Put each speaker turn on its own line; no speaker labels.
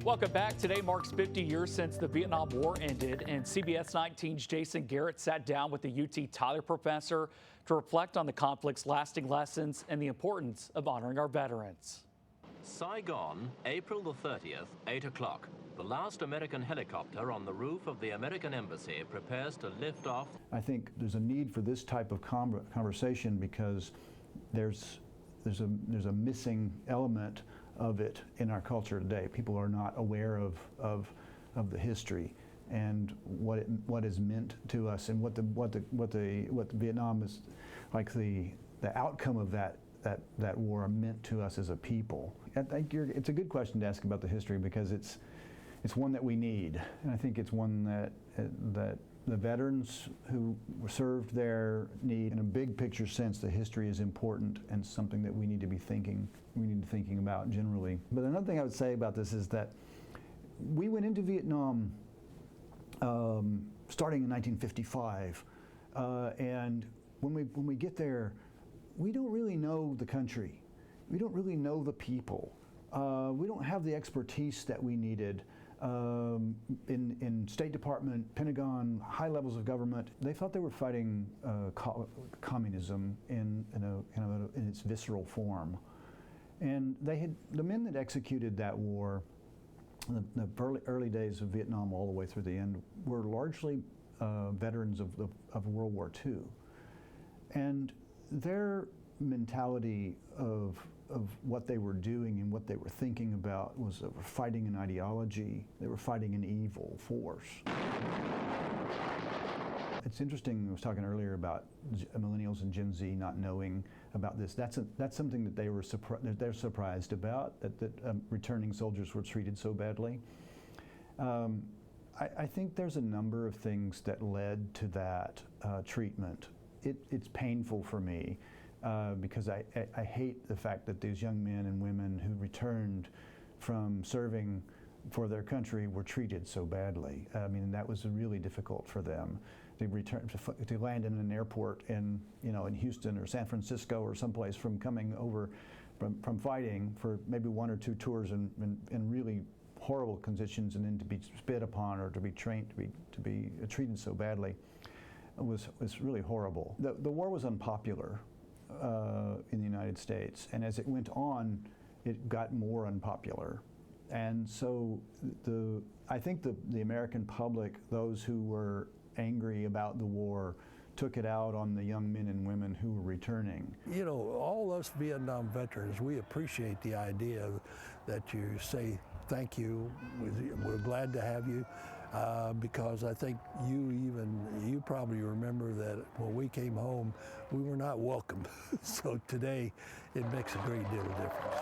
Welcome back. Today marks 50 years since the Vietnam War ended, and CBS 19's Jason Garrett sat down with the UT Tyler professor to reflect on the conflict's lasting lessons and the importance of honoring our veterans.
Saigon, April the 30th, 8 o'clock. The last American helicopter on the roof of the American embassy prepares to lift off.
I think there's a need for this type of conversation because there's a missing element of it in our culture today. People are not aware of the history and what is meant to us, and what Vietnam is like, the outcome of that war meant to us as a people. I think it's a good question to ask about the history because it's one that we need, and I think it's one that the veterans who served there need. In a big picture sense, the history is important and something that we need to be thinking about generally. But another thing I would say about this is that we went into Vietnam starting in 1955, and when we get there, we don't really know the country. We don't really know the people. We don't have the expertise that we needed. In State Department, Pentagon, high levels of government, they thought they were fighting communism in its visceral form, and the men that executed that war, the early days of Vietnam all the way through the end, were largely veterans of World War II, and their mentality of what they were doing and what they were thinking about was they were fighting an ideology, they were fighting an evil force. It's interesting, I was talking earlier about millennials and Gen Z not knowing about this. That's something that they're surprised about, that returning soldiers were treated so badly. I think there's a number of things that led to that treatment. It's painful for me. Because I hate the fact that these young men and women who returned from serving for their country were treated so badly. I mean, that was really difficult for them. They returned to land in an airport in Houston or San Francisco or someplace from coming over from fighting for maybe 1 or 2 tours in really horrible conditions, and then to be spit upon or to be trained to be treated so badly was really horrible. The war was unpopular in the United States, and as it went on, it got more unpopular. And so I think the American public, those who were angry about the war, took it out on the young men and women who were returning.
You know, all us Vietnam veterans, we appreciate the idea that you say thank you, we're glad to have you. Because I think you probably remember that when we came home, we were not welcomed. So today, it makes a great deal of difference.